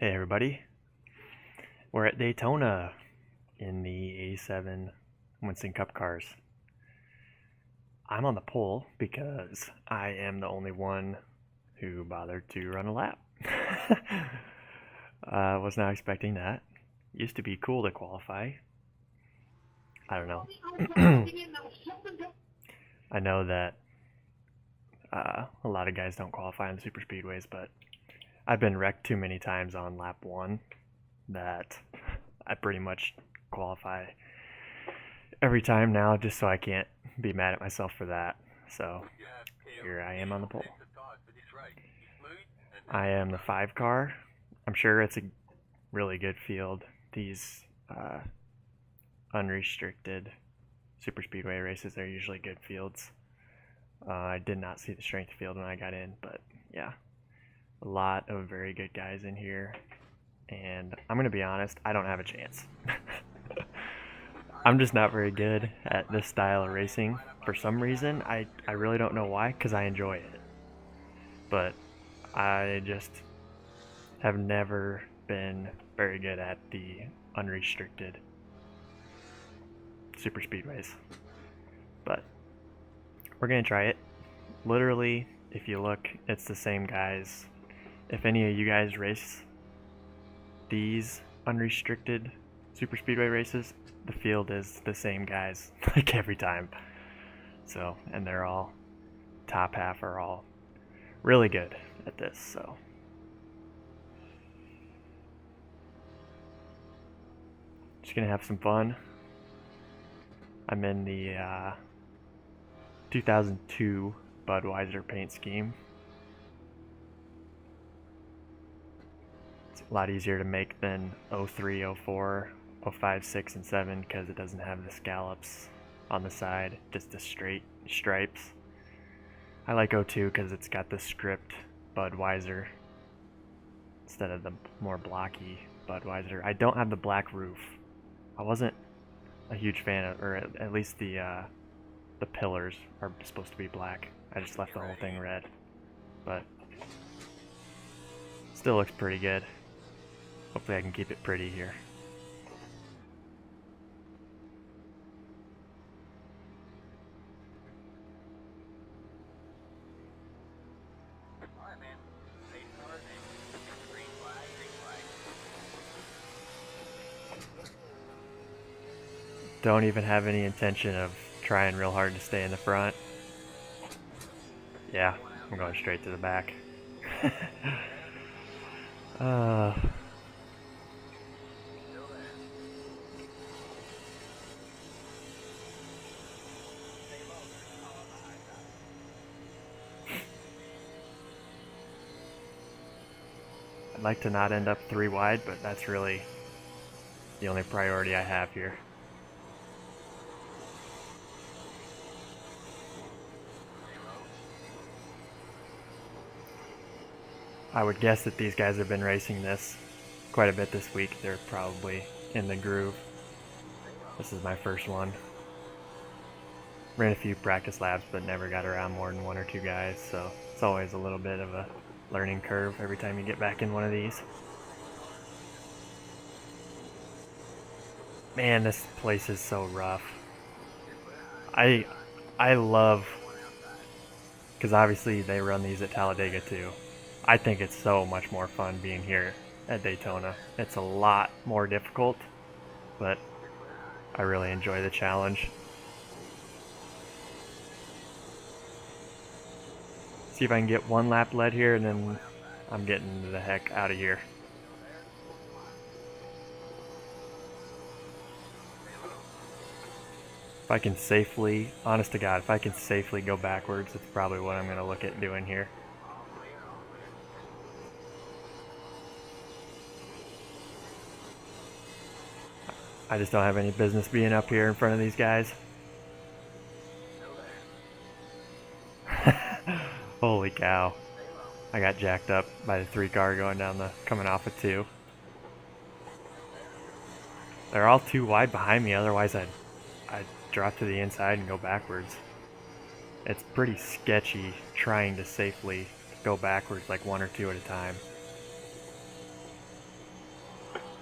Hey everybody, we're at Daytona in the 87 Winston Cup cars. I'm on the pole because I am the only one who bothered to run a lap. Was not expecting that. Used to be cool to qualify. I don't know. I know that a lot of guys don't qualify on the super speedways, but I've been wrecked too many times on lap 1 that I pretty much qualify every time now just so I can't be mad at myself for that. So here I am on the pole. I am the 5 car. I'm sure it's a really good field. These unrestricted super speedway races are usually good fields. I did not see the strength field when I got in, but yeah, a lot of very good guys in here. And I'm going to be honest, I don't have a chance. I'm just not very good at this style of racing for some reason. I really don't know why, because I enjoy it. But I just have never been very good at the unrestricted super speedways. But we're going to try it. Literally, if you look, it's the same guys. If any of you guys race these unrestricted super speedway races, the field is the same guys like every time. So, and they're all top half are all really good at this. So just gonna have some fun. I'm in the 2002 Budweiser paint scheme. It's a lot easier to make than 03, 04, 05, 6, and 7 because it doesn't have the scallops on the side, just the straight stripes. I like 02 because it's got the script Budweiser instead of the more blocky Budweiser. I don't have the black roof. I wasn't a huge fan of, or at least the pillars are supposed to be black. I just left the whole thing red, but still looks pretty good. Hopefully I can keep it pretty here. Don't even have any intention of trying real hard to stay in the front. Yeah, I'm going straight to the back. uh, I'd like to not end up 3 wide, but that's really the only priority I have here. I would guess that these guys have been racing this quite a bit this week. They're probably in the groove. This is my first one. Ran a few practice laps, but never got around more than 1 or 2 guys, so it's always a little bit of a learning curve every time you get back in one of these. Man, this place is so rough. I love, because obviously they run these at Talladega too. I think it's so much more fun being here at Daytona. It's a lot more difficult, but I really enjoy the challenge. See if I can get 1 lap led here, and then I'm getting the heck out of here. If I can safely, honest to God, if I can safely go backwards, it's probably what I'm going to look at doing here. I just don't have any business being up here in front of these guys. Holy cow. I got jacked up by the 3 car going down coming off of 2. They're all too wide behind me, otherwise I'd drop to the inside and go backwards. It's pretty sketchy trying to safely go backwards like 1 or 2 at a time.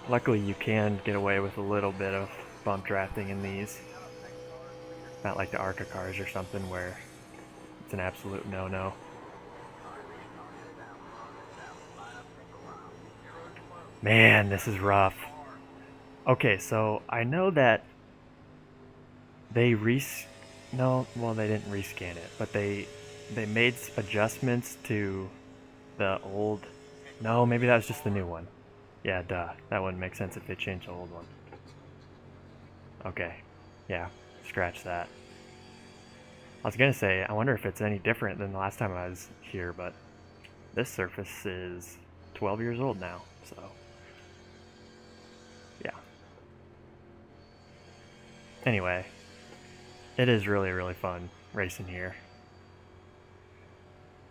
Luckily, you can get away with a little bit of bump drafting in these. Not like the ARCA cars or something where it's an absolute no-no. Man, this is rough. Okay, so I know that they no, well, they didn't rescan it, but they made adjustments to the old. No, maybe that was just the new one. Yeah, duh. That wouldn't make sense if they changed the old one. Okay, yeah, scratch that. I was gonna say, I wonder if it's any different than the last time I was here, but this surface is 12 years old now, so yeah. Anyway, it is really, really fun racing here.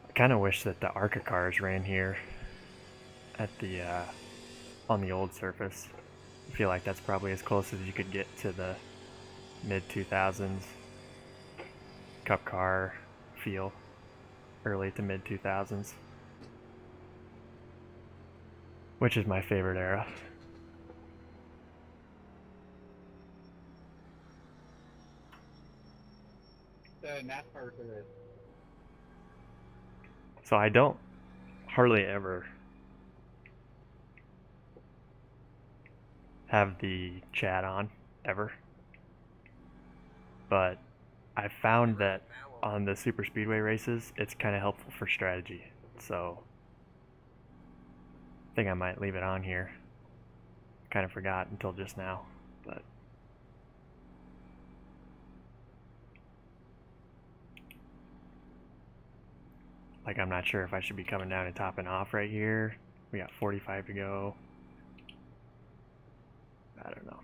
I kind of wish that the ARCA cars ran here at the on the old surface. I feel like that's probably as close as you could get to the mid 2000s Cup car feel, early to mid 2000s, which is my favorite era. The NASCAR for So I don't hardly ever have the chat on, ever. But I found that on the super speedway races, it's kind of helpful for strategy. So I think I might leave it on here. Kind of forgot until just now, but like I'm not sure if I should be coming down and topping off right here. We got 45 to go. I don't know.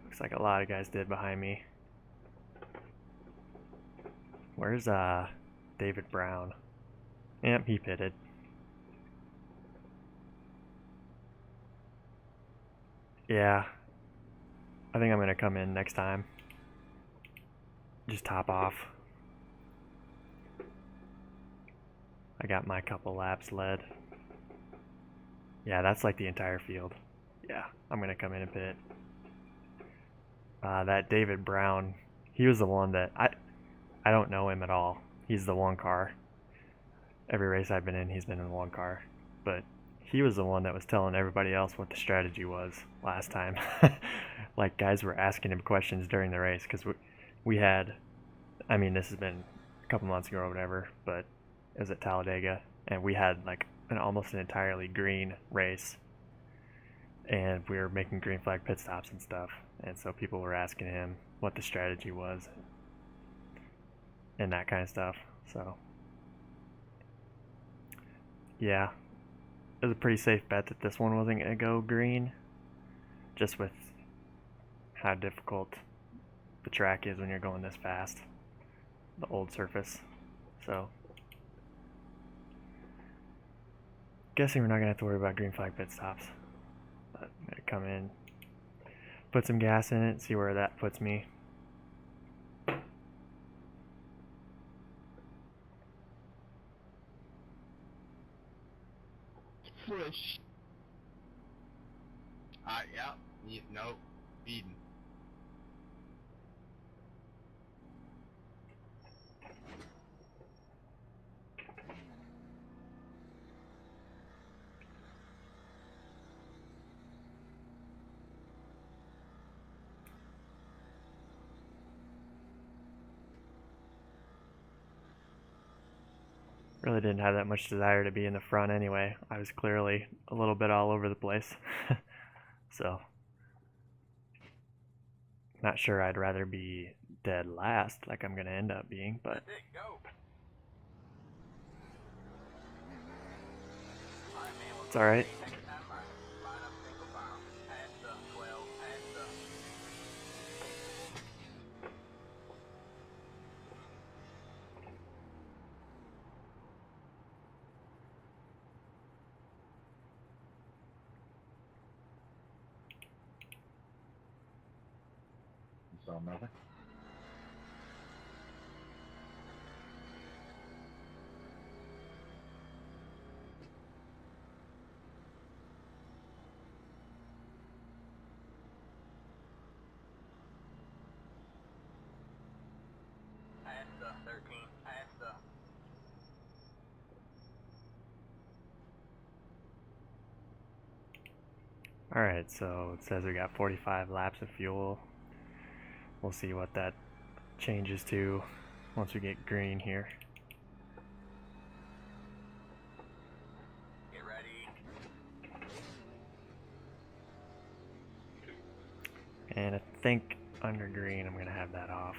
Looks like a lot of guys did behind me. Where's David Brown? Yep, he pitted. Yeah, I think I'm gonna come in next time. Just top off. I got my couple laps led. Yeah, that's like the entire field. Yeah, I'm gonna come in and pit. That David Brown, he was the one that I don't know him at all. He's the one car. Every race I've been in, he's been in one car. But he was the one that was telling everybody else what the strategy was last time. Like guys were asking him questions during the race because we had, I mean, this has been a couple months ago or whatever, but it was at Talladega, and we had like almost an entirely green race, and we were making green flag pit stops and stuff, and so people were asking him what the strategy was and that kind of stuff. So yeah, it was a pretty safe bet that this one wasn't going to go green, just with how difficult the track is when you're going this fast, the old surface. So guessing we're not going to have to worry about green flag pit stops, but I'm going to come in, put some gas in it, see where that puts me. fresh. Yeah. No. Eden. Really didn't have that much desire to be in the front anyway. I was clearly a little bit all over the place. So, not sure I'd rather be dead last like I'm going to end up being, but it's alright. You saw nothing? Alright, so it says we got 45 laps of fuel. We'll see what that changes to once we get green here. Get ready. And I think under green I'm going to have that off.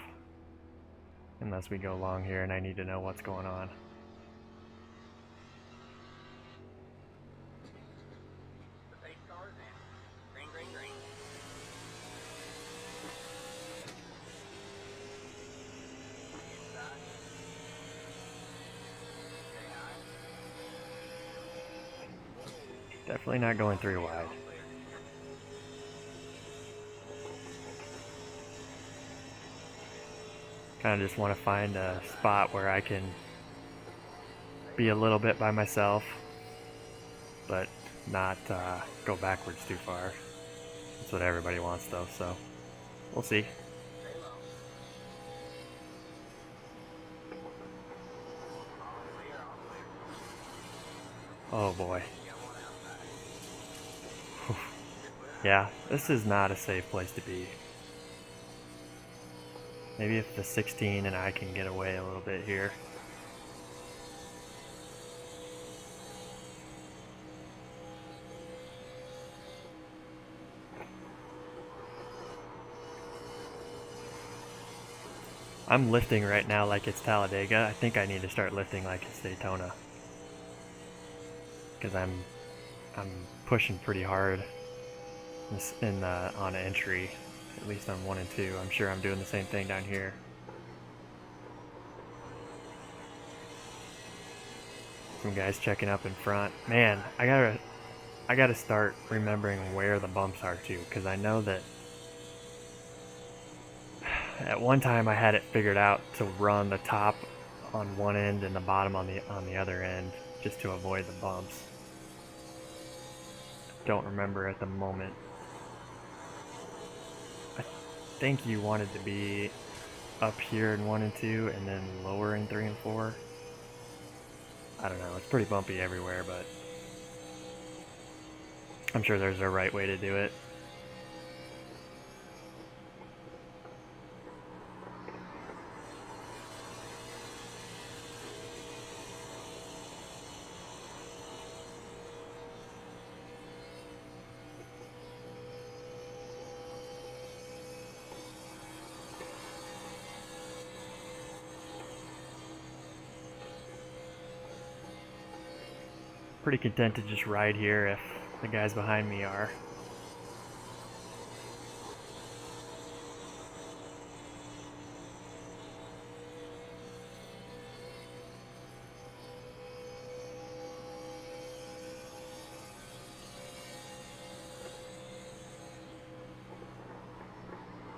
Unless we go long here and I need to know what's going on. The base car's in. Green, green, green. Inside. Stay high. Definitely not going 3 wide. All clear. Kind of just want to find a spot where I can be a little bit by myself, but not go backwards too far. That's what everybody wants though, so we'll see. Stay low. All clear, all clear. Oh boy. You got one outside. Yeah, this is not a safe place to be. Maybe if the 16 and I can get away a little bit here. I'm lifting right now like it's Talladega. I think I need to start lifting like it's Daytona. Because I'm pushing pretty hard on entry, at least on 1 and 2. I'm sure I'm doing the same thing down here. Some guys checking up in front. Man, I gotta start remembering where the bumps are too, because I know that at one time I had it figured out to run the top on one end and the bottom on the other end, just to avoid the bumps. Don't remember at the moment. I think you wanted to be up here in 1 and 2 and then lower in 3 and 4. I don't know, it's pretty bumpy everywhere, but I'm sure there's a right way to do it. Pretty content to just ride here if the guys behind me are.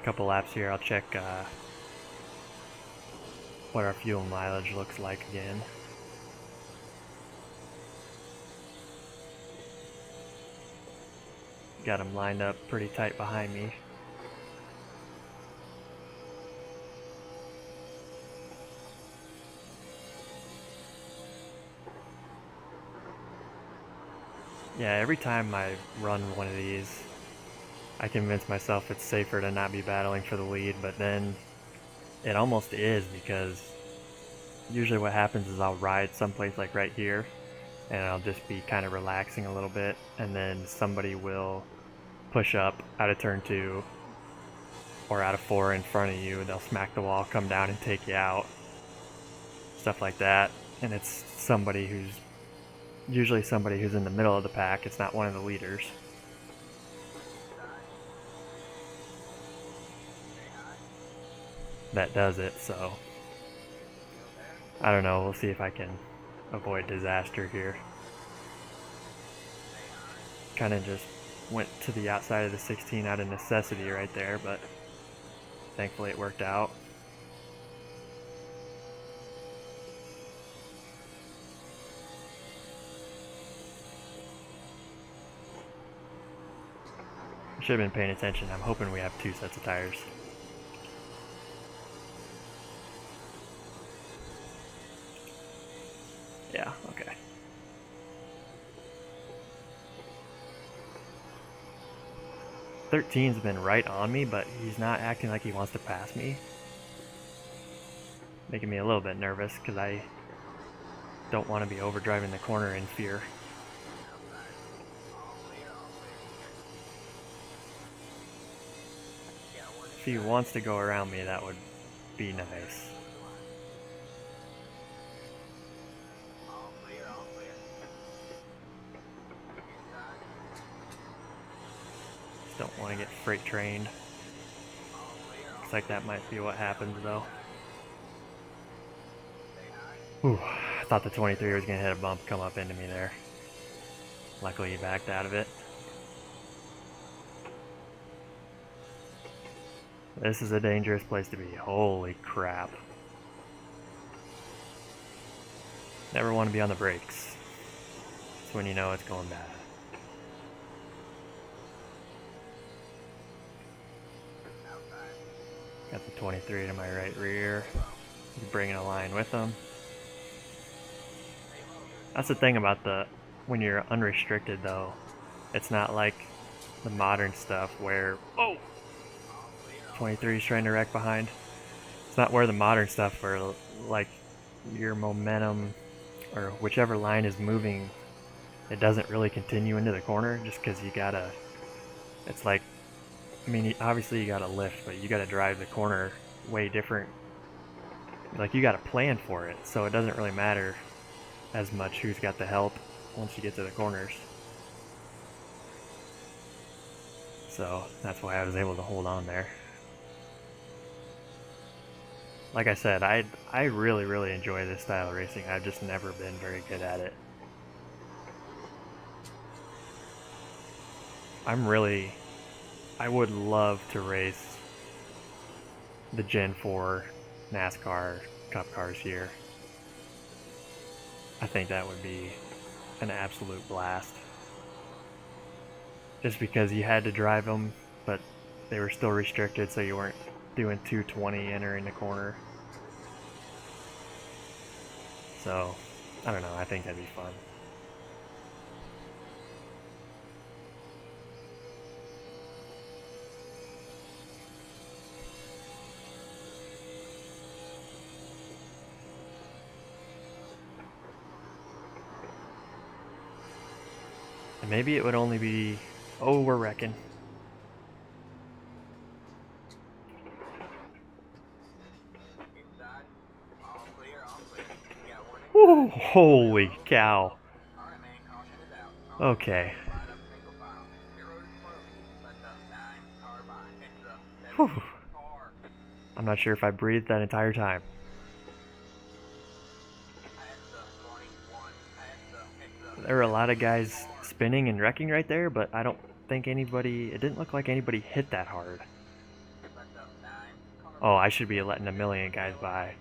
Couple laps here, I'll check what our fuel mileage looks like again. Got them lined up pretty tight behind me. Yeah, every time I run one of these, I convince myself it's safer to not be battling for the lead, but then it almost is, because usually what happens is I'll ride someplace like right here and I'll just be kind of relaxing a little bit, and then somebody will push up out of turn 2 or out of 4 in front of you, and they'll smack the wall, come down and take you out. Stuff like that. And it's somebody who's usually somebody who's in the middle of the pack. It's not one of the leaders. That does it, so I don't know, we'll see if I can avoid disaster here. Kind of just went to the outside of the 16 out of necessity right there, but thankfully it worked out. I should have been paying attention. I'm hoping we have 2 sets of tires. Yeah, okay. 13's been right on me, but he's not acting like he wants to pass me. Making me a little bit nervous because I don't want to be overdriving the corner in fear. If he wants to go around me, that would be nice. Just don't want to get freight trained. Looks like that might be what happens though. Ooh, I thought the 23 was going to hit a bump, come up into me there. Luckily he backed out of it. This is a dangerous place to be. Holy crap. Never want to be on the brakes. It's when you know it's going bad. Got the 23 to my right rear. He's bringing a line with him. That's the thing about when you're unrestricted though. It's not like the modern stuff where, oh, 23 is trying to wreck behind. It's not where the modern stuff where like your momentum or whichever line is moving, it doesn't really continue into the corner just because you gotta, it's like, I mean, obviously you gotta lift, but you gotta drive the corner way different. Like you gotta plan for it, so it doesn't really matter as much who's got the help once you get to the corners. So that's why I was able to hold on there. Like I said, I really enjoy this style of racing. I've just never been very good at it. I would love to race the Gen 4 NASCAR Cup cars here. I think that would be an absolute blast. Just because you had to drive them, but they were still restricted, so you weren't doing 220 entering the corner. So, I don't know, I think that'd be fun. And maybe it would only be, oh, we're wrecking. Ooh, holy cow. Okay. Whew. I'm not sure if I breathed that entire time. There were a lot of guys spinning and wrecking right there, but I don't think anybody, it didn't look like anybody hit that hard. Oh, I should be letting a million guys by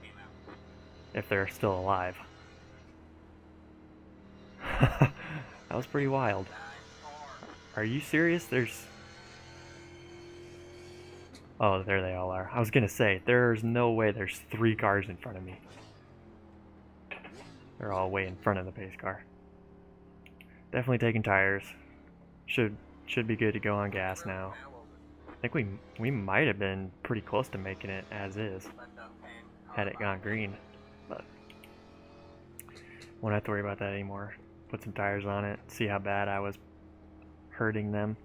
if they're still alive. That was pretty wild. Are you serious? Oh, there they all are. I was gonna say, there's no way there's 3 cars in front of me. They're all way in front of the pace car. Definitely taking tires. Should be good to go on gas now. I think we might have been pretty close to making it as is had it gone green, but won't have to worry about that anymore. Put some tires on it, see how bad I was hurting them.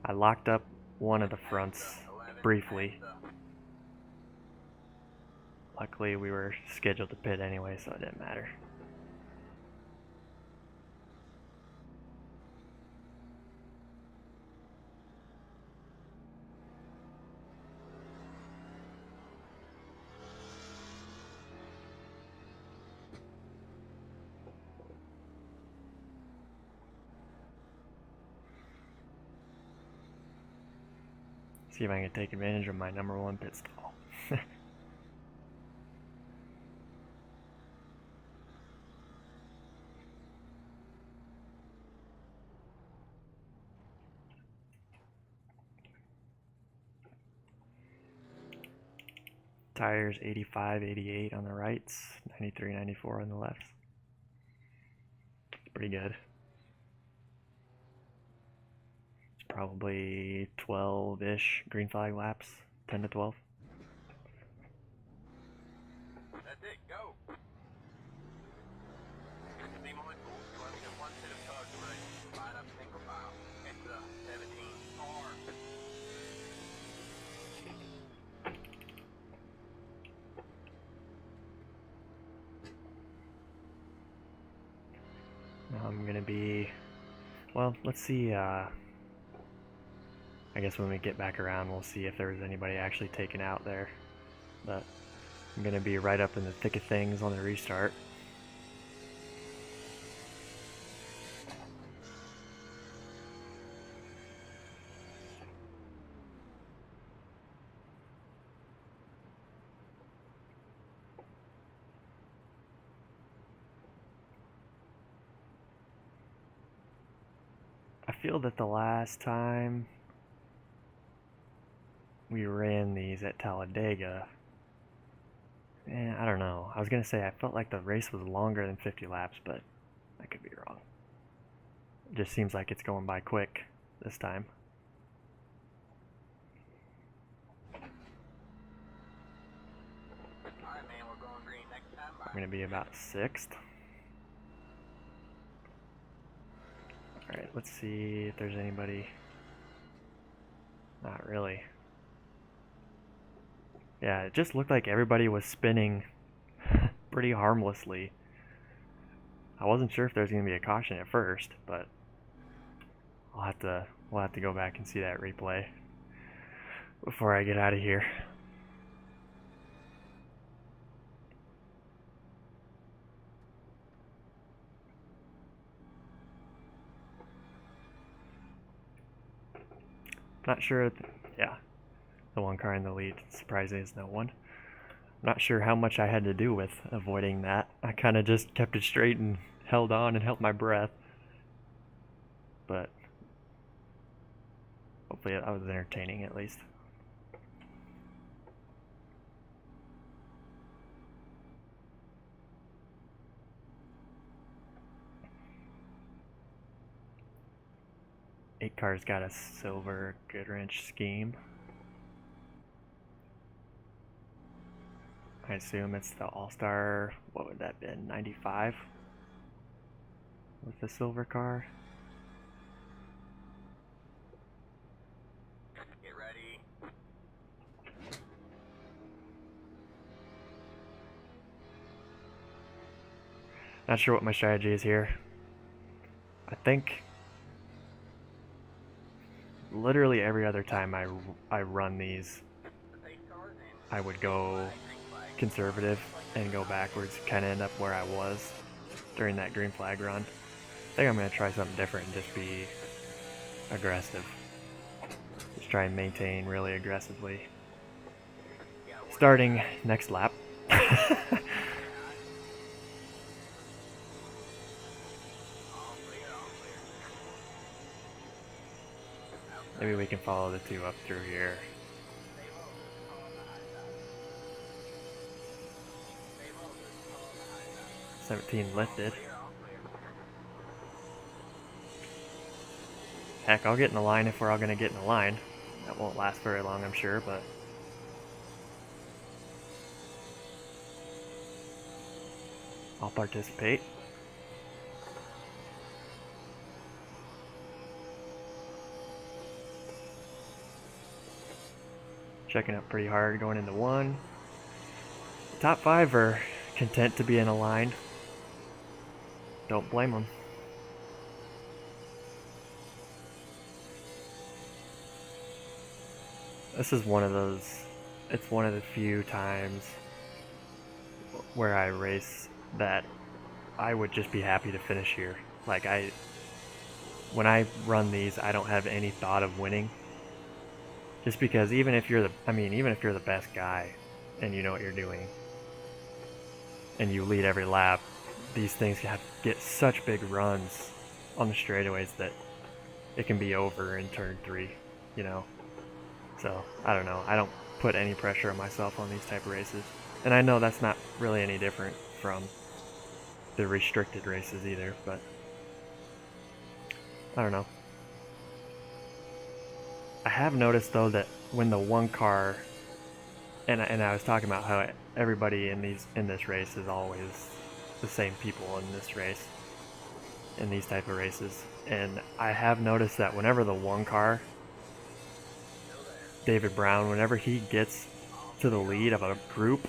I locked up one of the fronts briefly. Luckily we were scheduled to pit anyway, so it didn't matter. See if I can take advantage of my #1 pit stall. Tires 85, 88 on the rights, 93, 94 on the lefts. It's pretty good. It's probably 12-ish green flag laps, 10 to 12. That's it, go. Be mindful, you only have one set of cars to race. Line up single file. It's the 17 car. Now I'm gonna be, well, let's see, I guess when we get back around we'll see if there was anybody actually taken out there. But I'm gonna be right up in the thick of things on the restart. I feel that the last time we ran these at Talladega, I don't know. I was gonna say I felt like the race was longer than 50 laps, but I could be wrong. It just seems like it's going by quick this time. Alright, man, we're going green next time. Bye. I'm gonna be about 6th. Alright, let's see if there's anybody. Not really. Yeah, it just looked like everybody was spinning pretty harmlessly. I wasn't sure if there was gonna be a caution at first, but we'll have to go back and see that replay before I get out of here. Not sure. Yeah, the one car in the lead. Surprisingly, is no one. Not sure how much I had to do with avoiding that. I kind of just kept it straight and held on and held my breath. But hopefully that was entertaining at least. Eight cars got a silver Goodwrench scheme. I assume it's the All-Star, what would that have been, 95? With the silver car. Get ready. Not sure what my strategy is here. I think literally every other time I run these, I would go conservative and go backwards, kind of end up where I was during that green flag run. I think I'm going to try something different and just be aggressive. Just try and maintain really aggressively. Starting next lap. Maybe we can follow the two up through here. 17 lifted. Heck, I'll get in the line if we're all gonna get in the line. That won't last very long, I'm sure, but I'll participate. Checking up pretty hard going into one. The top 5 are content to be in a line. Don't blame them. This is one of those, it's one of the few times where I race that I would just be happy to finish here. Like when I run these, I don't have any thought of winning. Just because even if you're the best guy and you know what you're doing and you lead every lap, these things get such big runs on the straightaways that it can be over in turn 3, you know? So, I don't know. I don't put any pressure on myself on these type of races. And I know that's not really any different from the restricted races either, but I don't know. I have noticed though that when the one car, and I was talking about how everybody in this race is always the same people in this race, in these type of races, and I have noticed that whenever the one car, David Brown, whenever he gets to the lead of a group,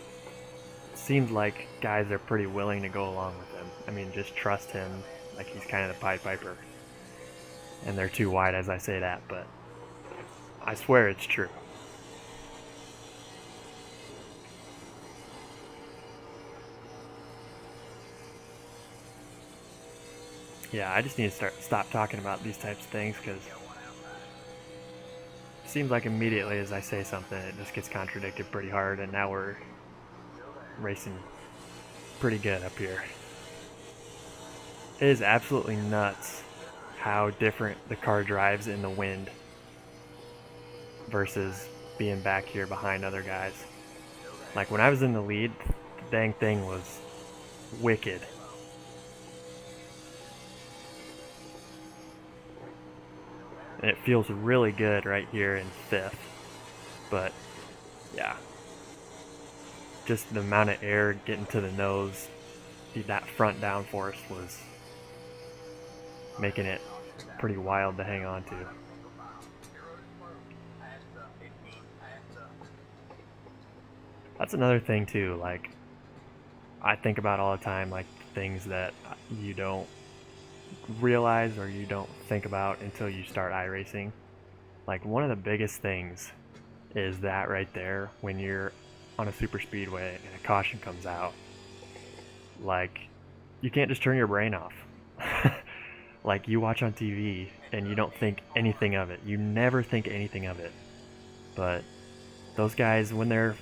it seems like guys are pretty willing to go along with him. I mean, just trust him, like he's kind of the Pied Piper. And they're too wide as I say that, but I swear it's true. Yeah, I just need to stop talking about these types of things, because it seems like immediately as I say something, it just gets contradicted pretty hard, and now we're racing pretty good up here. It is absolutely nuts how different the car drives in the wind versus being back here behind other guys. Like when I was in the lead, the dang thing was wicked. And it feels really good right here in 5th. But yeah, just the amount of air getting to the nose, that front downforce was making it pretty wild to hang on to. That's another thing too, like I think about all the time, like things that you don't realize or you don't think about until you start iRacing. Like one of the biggest things is that right there, when you're on a super speedway and a caution comes out, like you can't just turn your brain off. Like you watch on TV and you don't think anything of it. You never think anything of it. But those guys, when they're,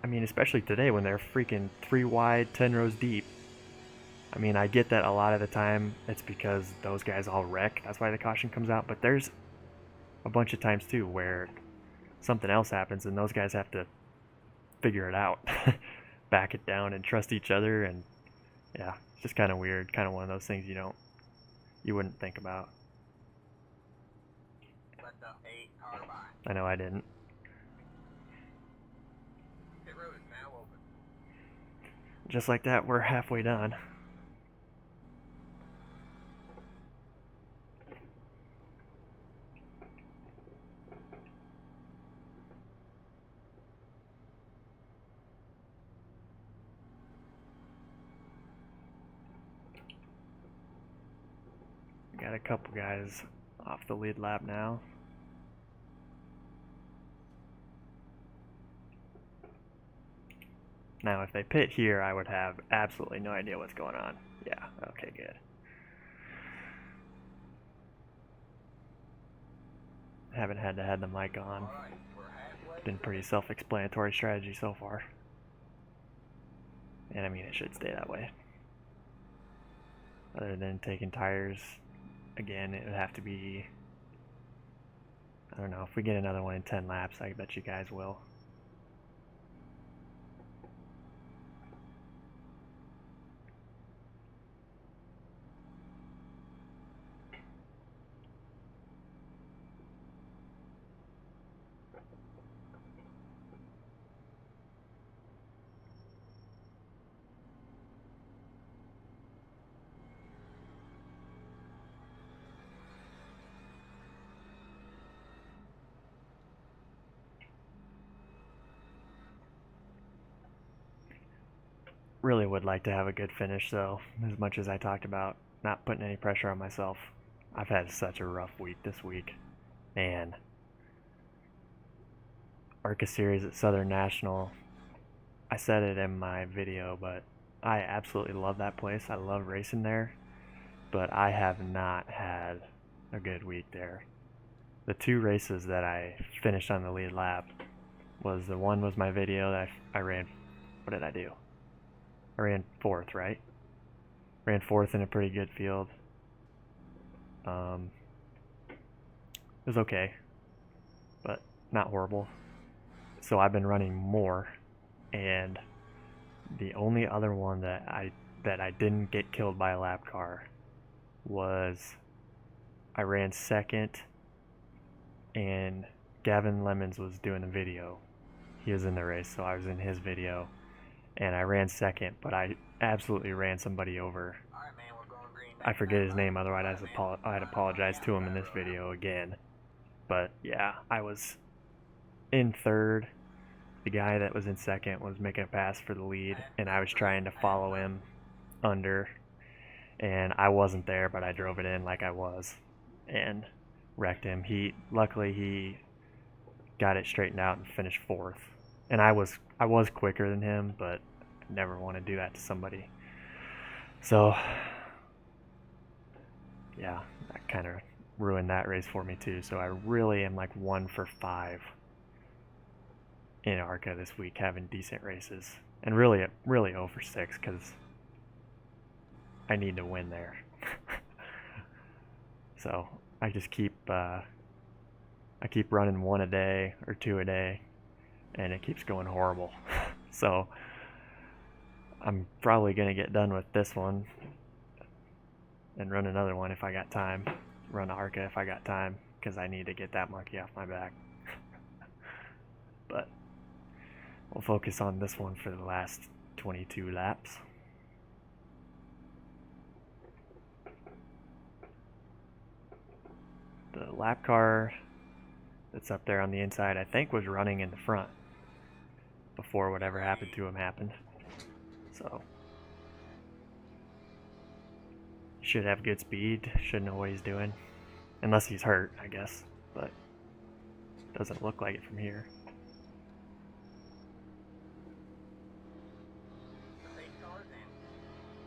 I mean, especially today when they're freaking 3 wide, 10 rows deep, I mean, I get that a lot of the time it's because those guys all wreck. That's why the caution comes out. But there's a bunch of times too where something else happens and those guys have to figure it out, back it down, and trust each other. And yeah, it's just kind of weird. Kind of one of those things you wouldn't think about. I know I didn't. Just like that, we're halfway done. Got a couple guys off the lead lap now. Now, if they pit here, I would have absolutely no idea what's going on. Yeah, okay, good. Haven't had to have the mic on. It's been pretty self-explanatory strategy so far. And I mean, it should stay that way. Other than taking tires, again, it would have to be, I don't know, if we get another one in 10 laps, I bet you guys will. Really would like to have a good finish though, as much as I talked about not putting any pressure on myself. I've had such a rough week this week. Man. ARCA Series at Southern National, I said it in my video, but I absolutely love that place. I love racing there, but I have not had a good week there. The 2 races that I finished on the lead lap was, the one was my video that I ran, what did I do? I ran 4th, right? Ran 4th in a pretty good field. It was okay, but not horrible. So I've been running more, and the only other one that I didn't get killed by a lap car was I ran 2nd and Gavin Lemons was doing a video. He was in the race, so I was in his video, and I ran second, but I absolutely ran somebody over. Alright, man, we're going green. I forget his name, otherwise I'd apologize to him in this video again. But yeah, I was in third. The guy that was in second was making a pass for the lead, and I was trying to follow him under, and I wasn't there, but I drove it in like I was and wrecked him. Luckily he got it straightened out and finished fourth. And I was quicker than him, but I never want to do that to somebody. So yeah, that kind of ruined that race for me too. So I really am like 1 for 5 in ARCA this week, having decent races, and really 0 for 6 because I need to win there. So I just keep running 1 a day or 2 a day, and it keeps going horrible. So I'm probably gonna get done with this one and run another one if I got time. Run ARCA if I got time, because I need to get that monkey off my back. But we'll focus on this one for the last 22 laps. The lap car that's up there on the inside, I think, was running in the front before whatever happened to him happened. So should have good speed, should know what he's doing. Unless he's hurt, I guess, but doesn't look like it from here. The pace car's in.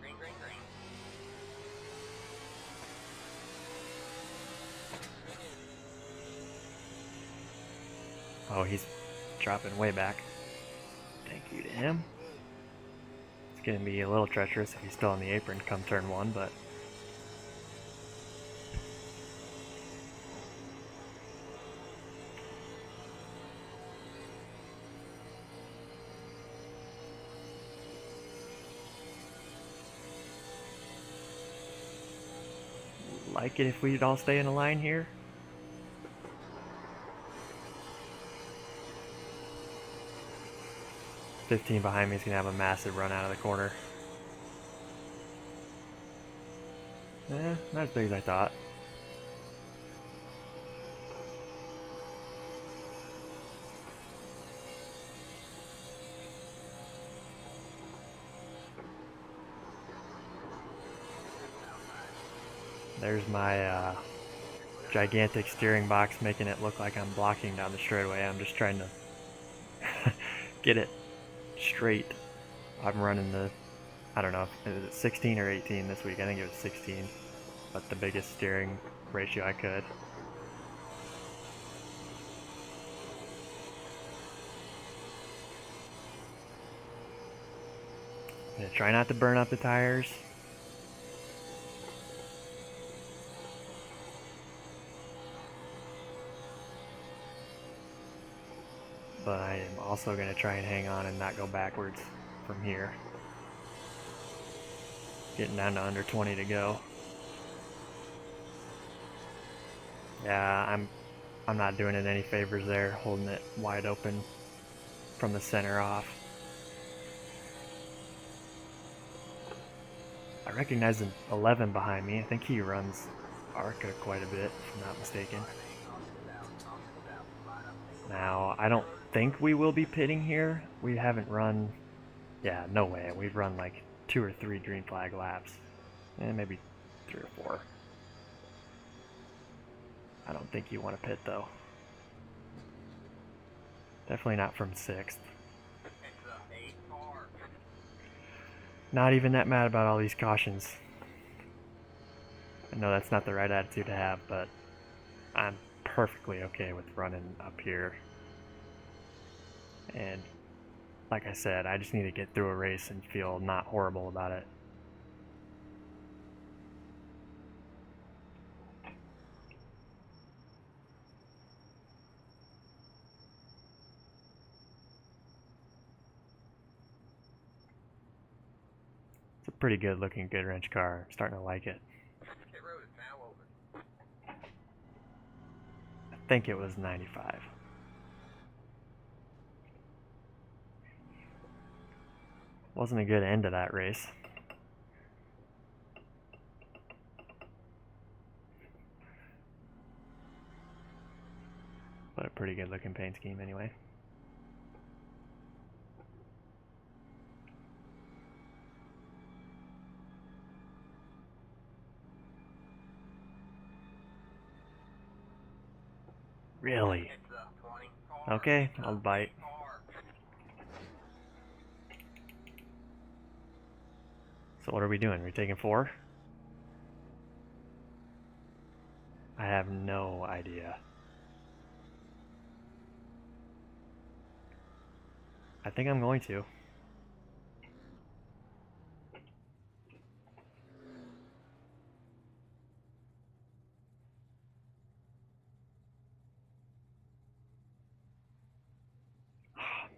Green, green, green. Oh, he's dropping way back. Thank you to him. It's going to be a little treacherous if he's still on the apron come turn 1, but like it if we'd all stay in a line here. "15 behind me is going to have a massive run out of the corner. Not as big as I thought. There's my gigantic steering box making it look like I'm blocking down the straightaway. I'm just trying to get it straight. I'm running the, I don't know, is it 16 or 18 this week? I think it was 16, but the biggest steering ratio I could. I'm gonna try not to burn up the tires. But I am also going to try and hang on and not go backwards from here. Getting down to under 20 to go. Yeah, I'm not doing it any favors there, holding it wide open from the center off. I recognize an 11 behind me. I think he runs ARCA quite a bit, if I'm not mistaken. Now, I don't think we will be pitting here. We haven't run, yeah, no way. We've run like 2 or 3 green flag laps, and maybe 3 or 4. I don't think you want to pit though. Definitely not from 6th. Not even that mad about all these cautions. I know that's not the right attitude to have, but I'm perfectly okay with running up here. And like I said, I just need to get through a race and feel not horrible about it. It's a pretty good looking good wrench car. I'm starting to like it. think it was 95. Wasn't a good end to that race. But a pretty good looking paint scheme anyway. Really? It's a 20 car. Okay, I'll bite. Car. So what are we doing? We're taking 4? I have no idea. I think I'm going to.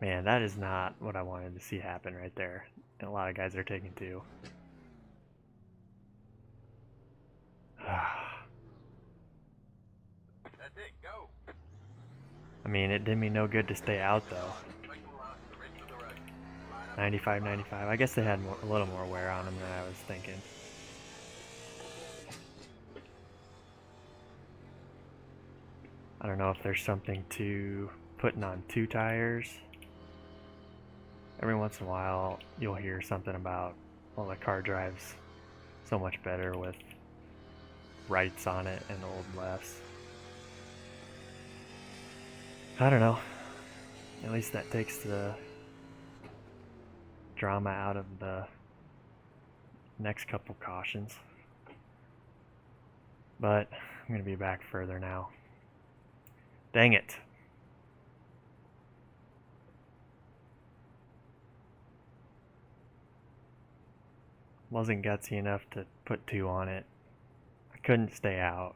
Man, that is not what I wanted to see happen right there. And a lot of guys are taking 2. That's it, go. I mean, it did me no good to stay out though. Second left, the rest of the road. Line up. 95, 95. I guess they had a little more wear on them than I was thinking. I don't know if there's something to putting on 2 tires. Every once in a while, you'll hear something about, well, the car drives so much better with rights on it and old lefts. I don't know. At least that takes the drama out of the next couple cautions. But I'm going to be back further now. Dang it. Wasn't gutsy enough to put 2 on it. I couldn't stay out.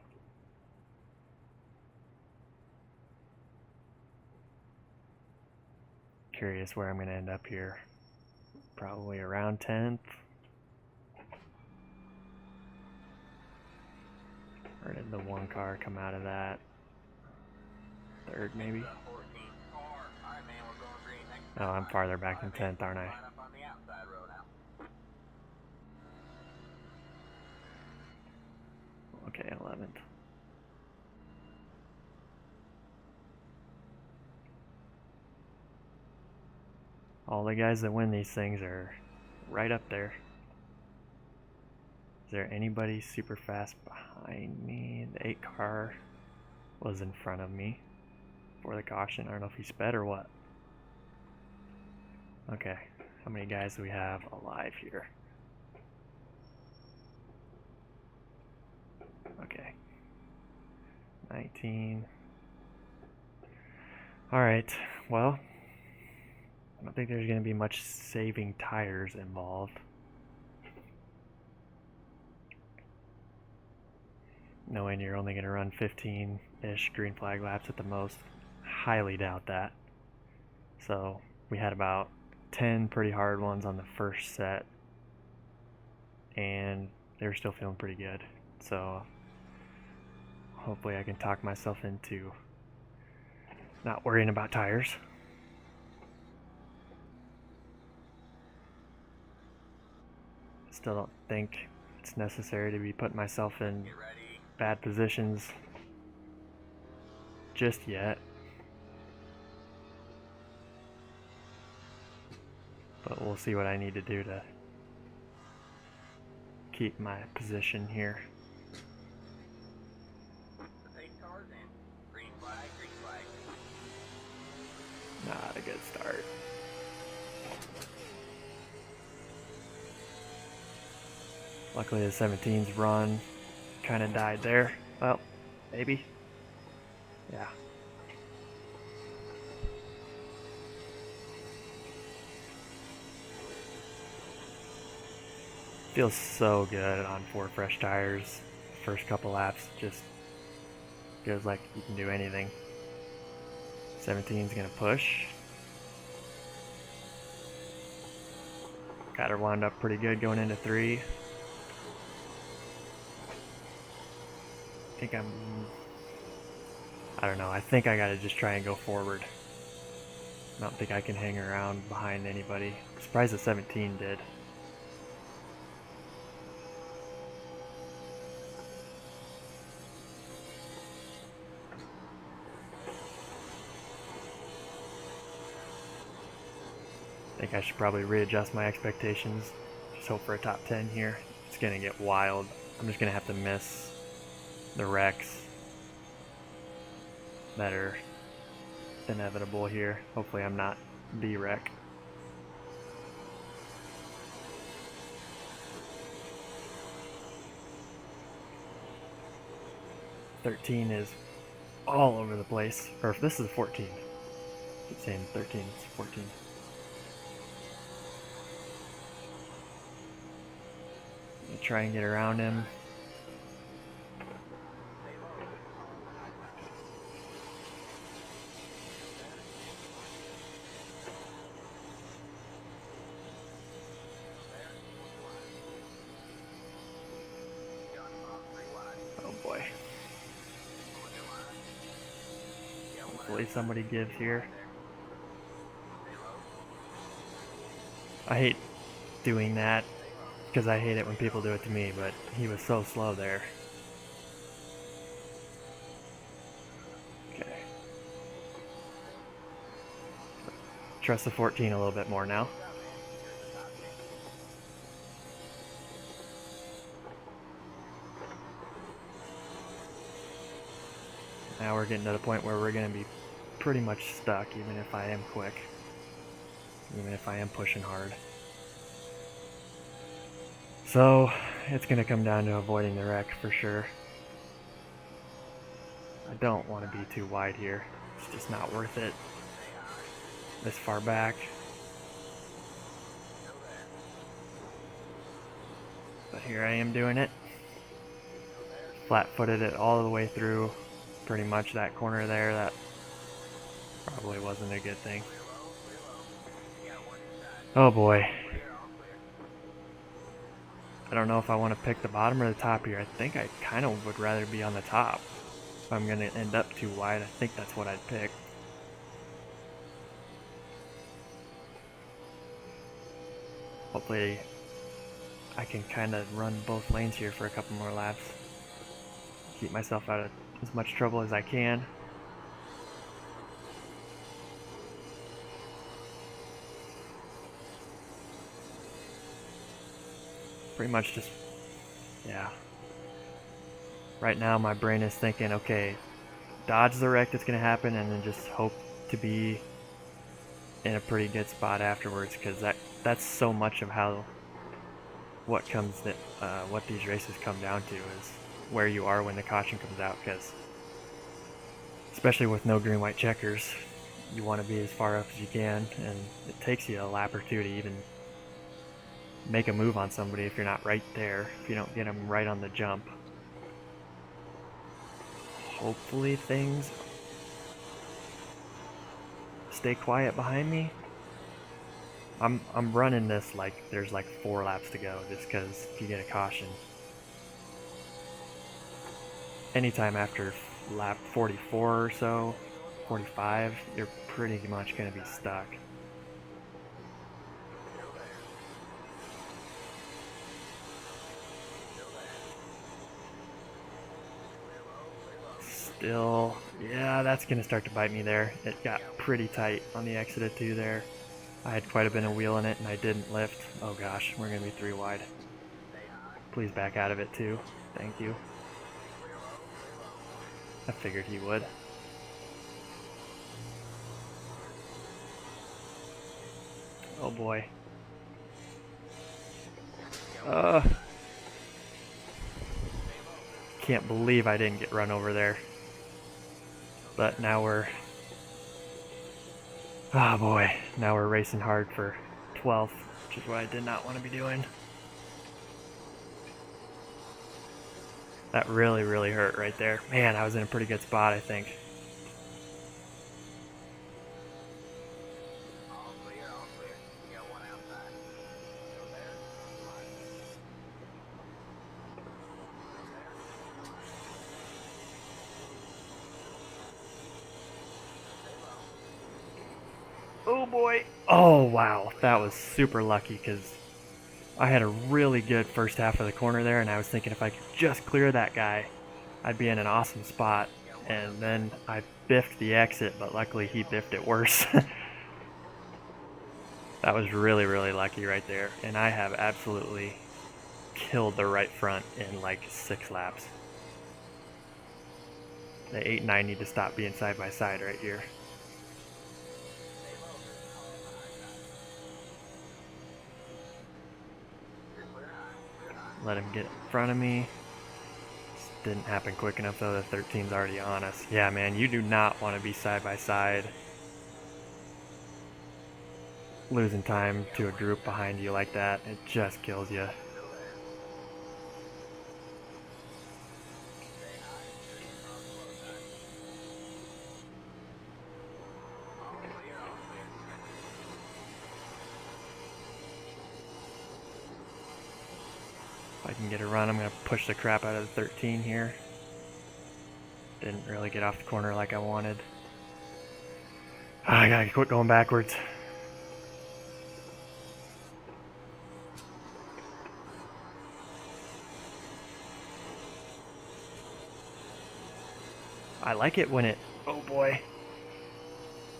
Curious where I'm going to end up here. Probably around 10th. Or did the 1 car come out of that? 3rd maybe? It's a 14 car. All right, man, we're going green next Oh, I'm time. farther back than All right, 10th, aren't I? line up on the outside road now. Okay, 11th. All the guys that win these things are right up there. Is there anybody super fast behind me? The 8 car was in front of me for the caution. I don't know if he sped or what. Okay, how many guys do we have alive here? Okay, 19. Alright, well, I don't think there's going to be much saving tires involved. Knowing you're only going to run 15-ish green flag laps at the most, highly doubt that. So we had about 10 pretty hard ones on the first set, and they were still feeling pretty good. So hopefully I can talk myself into not worrying about tires. Still don't think it's necessary to be putting myself in Get ready. bad positions just yet. But we'll see what I need to do to keep my position here. The 8 cars in. Green flag, green flag. Not a good start. Luckily the 17's run kind of died there. Well, maybe. Yeah. Feels so good on 4 fresh tires. First couple laps just feels like you can do anything. 17's gonna push. Got her wound up pretty good going into 3. I think I'm I don't know. I think I gotta just try and go forward. I don't think I can hang around behind anybody. I'm surprised the 17 did. I think I should probably readjust my expectations. Just hope for a top 10 here. It's gonna get wild. I'm just gonna have to miss the wrecks that are inevitable here. Hopefully I'm not the wreck. "13 is all over the place. Or if this is 14. I keep saying 13, it's 14. Try and get around him. Oh boy. Hopefully somebody gives here. I hate doing that because I hate it when people do it to me, but he was so slow there. Okay. Trust the 14 a little bit more now. Now we're getting to the point where we're going to be pretty much stuck, even if I am quick. Even if I am pushing hard. So, it's going to come down to avoiding the wreck for sure. I don't want to be too wide here. It's just not worth it. This far back. But here I am doing it. Flat-footed it all the way through pretty much that corner there. That probably wasn't a good thing. Oh boy. I don't know if I want to pick the bottom or the top here. I think I kind of would rather be on the top. If I'm going to end up too wide, I think that's what I'd pick. Hopefully I can kind of run both lanes here for a couple more laps. Keep myself out of as much trouble as I can. Pretty much just, yeah. Right now my brain is thinking, okay, dodge the wreck that's going to happen and then just hope to be in a pretty good spot afterwards, because that's so much of what these races come down to is where you are when the caution comes out, because especially with no green white checkers, you want to be as far up as you can, and it takes you a lap or two to even make a move on somebody if you're not right there, if you don't get them right on the jump. Hopefully things stay quiet behind me. I'm running this like there's like 4 laps to go, just because if you get a caution, anytime after lap 44 or so, 45, you're pretty much going to be stuck. Still, yeah, that's going to start to bite me there. It got pretty tight on the exit of 2 there. I had quite a bit of wheel in it and I didn't lift. Oh gosh, we're going to be 3 wide. Please back out of it too. Thank you. I figured he would. Oh boy. Can't believe I didn't get run over there. But now we're... oh boy. Now we're racing hard for 12th, which is what I did not want to be doing. That really, really hurt right there. Man, I was in a pretty good spot, I think. boy. Oh, wow. That was super lucky because I had a really good first half of the corner there, and I was thinking if I could just clear that guy, I'd be in an awesome spot. And then I biffed the exit, but luckily he biffed it worse. That was really, really lucky right there. And I have absolutely killed the right front in like 6 laps. The 8 and 9 need to stop being side by side right here. Let him get in front of me. This didn't happen quick enough though. The 13's already on us. Yeah, man, you do not want to be side by side. Losing time to a group behind you like that, it just kills you. If I can get a run, I'm going to push the crap out of the 13 here. Didn't really get off the corner like I wanted. I gotta quit going backwards. I like it when it... Oh boy.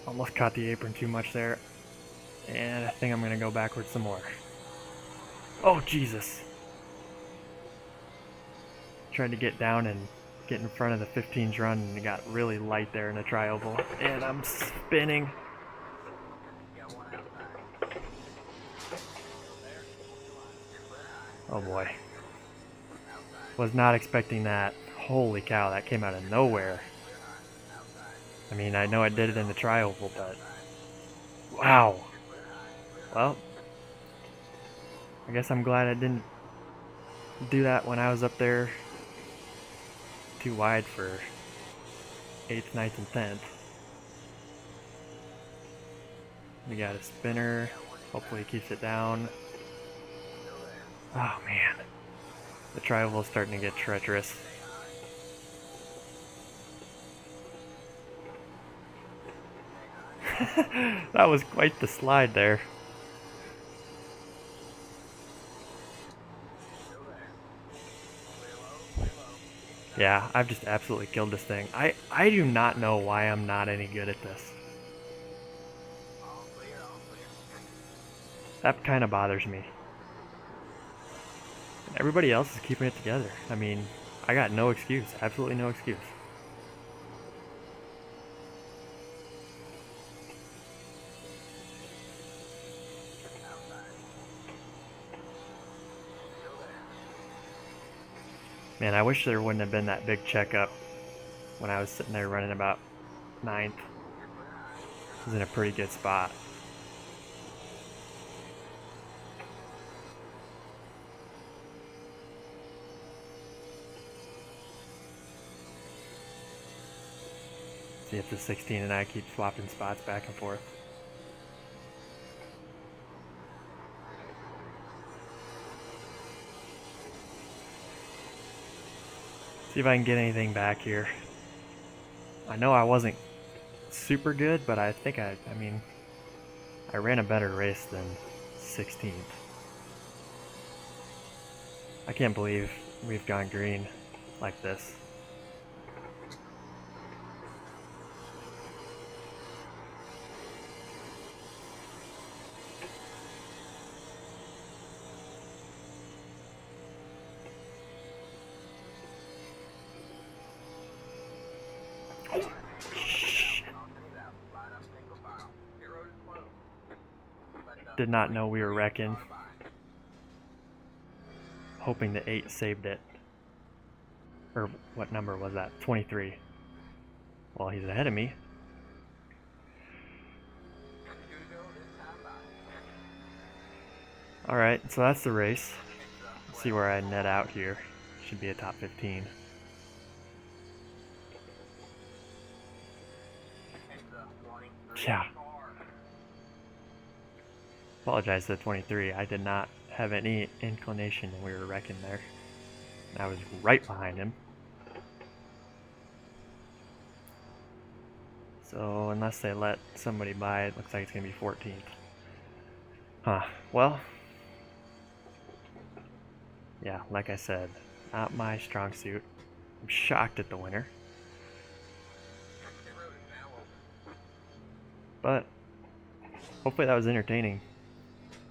Almost caught the apron too much there. And I think I'm going to go backwards some more. Oh, Jesus. Tried to get down and get in front of the 15's run, and it got really light there in the tri-oval. And I'm spinning. Oh boy. Was not expecting that. Holy cow, that came out of nowhere. I mean, I know I did it in the tri-oval, but... Wow. Well, I guess I'm glad I didn't do that when I was up there too wide for 8th, 9th, and 10th. We got a spinner. Hopefully he keeps it down. Oh man. The tri-oval is starting to get treacherous. That was quite the slide there. Yeah, I've just absolutely killed this thing. I do not know why I'm not any good at this. That kind of bothers me. Everybody else is keeping it together. I mean, I got no excuse. Absolutely no excuse. Man, I wish there wouldn't have been that big checkup when I was sitting there running about 9th. I was in a pretty good spot. See if the 16 and I keep swapping spots back and forth. See if I can get anything back here. I know I wasn't super good, but I think I mean, I ran a better race than 16th. I can't believe we've gone green like this. Did not know we were wrecking. Hoping the 8 saved it. Or what number was that? 23. Well, he's ahead of me. Alright, so that's the race. Let's see where I net out here. Should be a top 15. Yeah. Apologize to the 23. I did not have any inclination when we were wrecking there. I was right behind him. So So unless they let somebody by, it looks like it's going to be 14th. Huh. Well, yeah, like I said, not my strong suit. I'm shocked at the winner. But hopefully that was entertaining.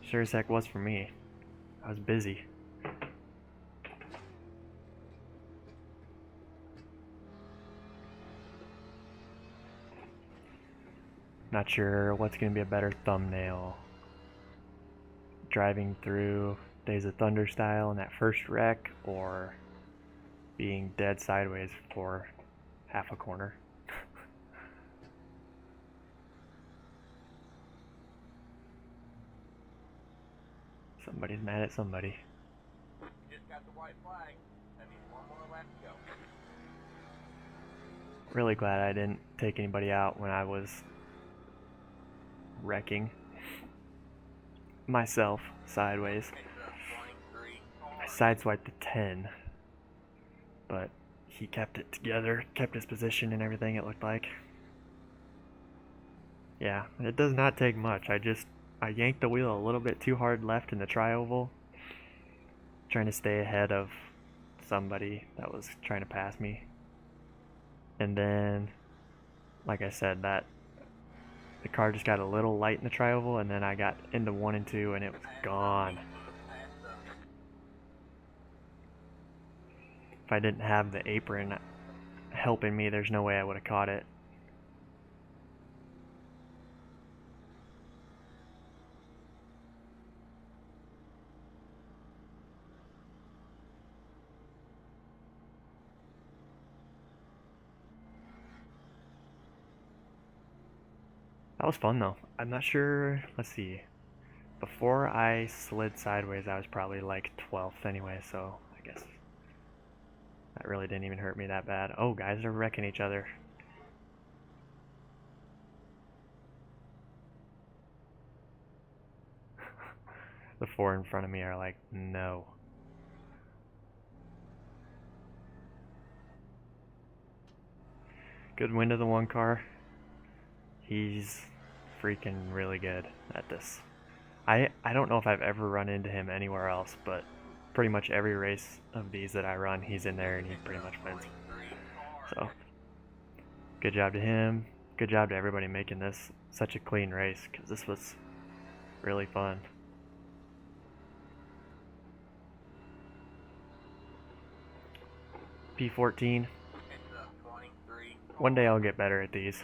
Sure as heck was for me. I was busy. Not sure what's going to be a better thumbnail. Driving through Days of Thunder style in that first wreck, or being dead sideways for half a corner. Somebody's mad at somebody. Just got the white flag. That means one more lap to go. Really glad I didn't take anybody out when I was wrecking myself sideways. I sideswiped the 10, but he kept it together, kept his position and everything, it looked like. Yeah, it does not take much. I yanked the wheel a little bit too hard left in the tri-oval, trying to stay ahead of somebody that was trying to pass me. And then, like I said, that the car just got a little light in the tri-oval, and then I got into 1 and 2 and it was gone. If I didn't have the apron helping me, there's no way I would have caught it. That was fun though. I'm not sure, let's see. Before I slid sideways, I was probably like 12th anyway, so I guess that really didn't even hurt me that bad. Oh, guys are wrecking each other. The 4 in front of me are like, no. Good win to the 1 car. He's freaking really good at this. I don't know if I've ever run into him anywhere else, but pretty much every race of these that I run, he's in there and he pretty much wins. So, good job to him. Good job to everybody making this such a clean race, because this was really fun. P14. One day I'll get better at these.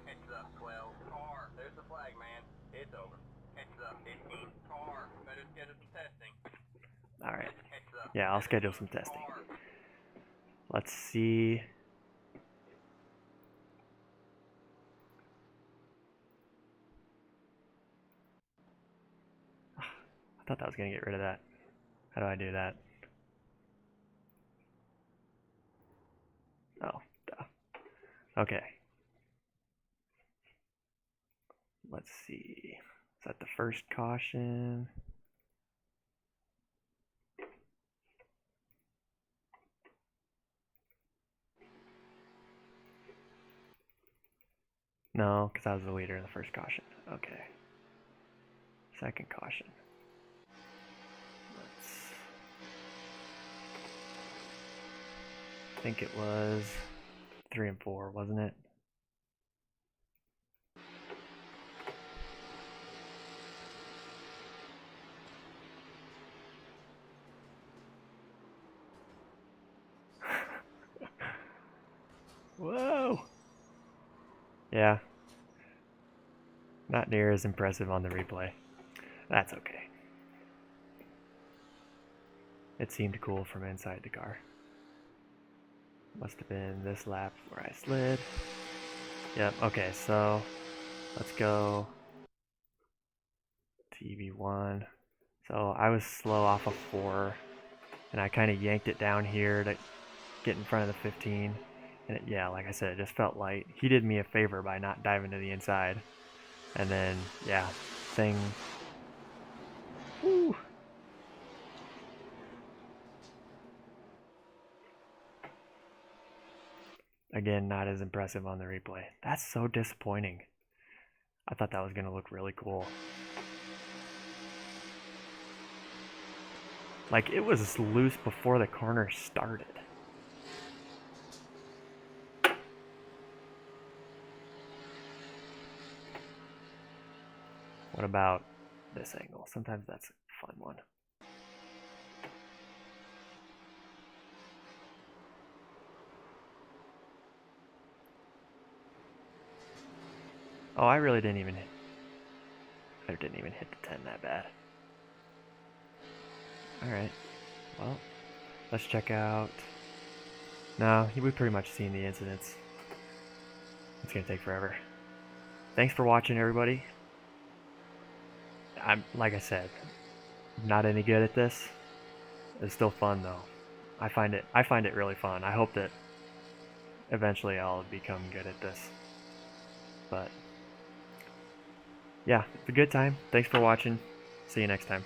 It's the 12 car. There's the flag, man. It's over. It's the 15 car. Better schedule some testing. Alright. Yeah, I'll schedule some testing. Let's see. I thought that was going to get rid of that. How do I do that? Oh, duh. Okay. Let's see. Is that the first caution? No, because I was the leader in the first caution. Okay. Second caution. I think it was 3 and 4, wasn't it? Whoa! Yeah. Not near as impressive on the replay. That's okay. It seemed cool from inside the car. Must have been this lap where I slid. Yep, okay, so let's go to EV1. So I was slow off of 4, and I kind of yanked it down here to get in front of the 15. And it, yeah, like I said, it just felt light. He did me a favor by not diving to the inside. And then, yeah, thing. Woo! Again, not as impressive on the replay. That's so disappointing. I thought that was going to look really cool. Like, it was loose before the corner started. What about this angle? Sometimes that's a fun one. Oh, I didn't even hit the 10 that bad. Alright, well, let's check out... No, we've pretty much seen the incidents. It's gonna take forever. Thanks for watching, everybody. Like I said, not any good at this. It's still fun though. I find it really fun. I hope that eventually I'll become good at this. But yeah, it's a good time. Thanks for watching. See you next time.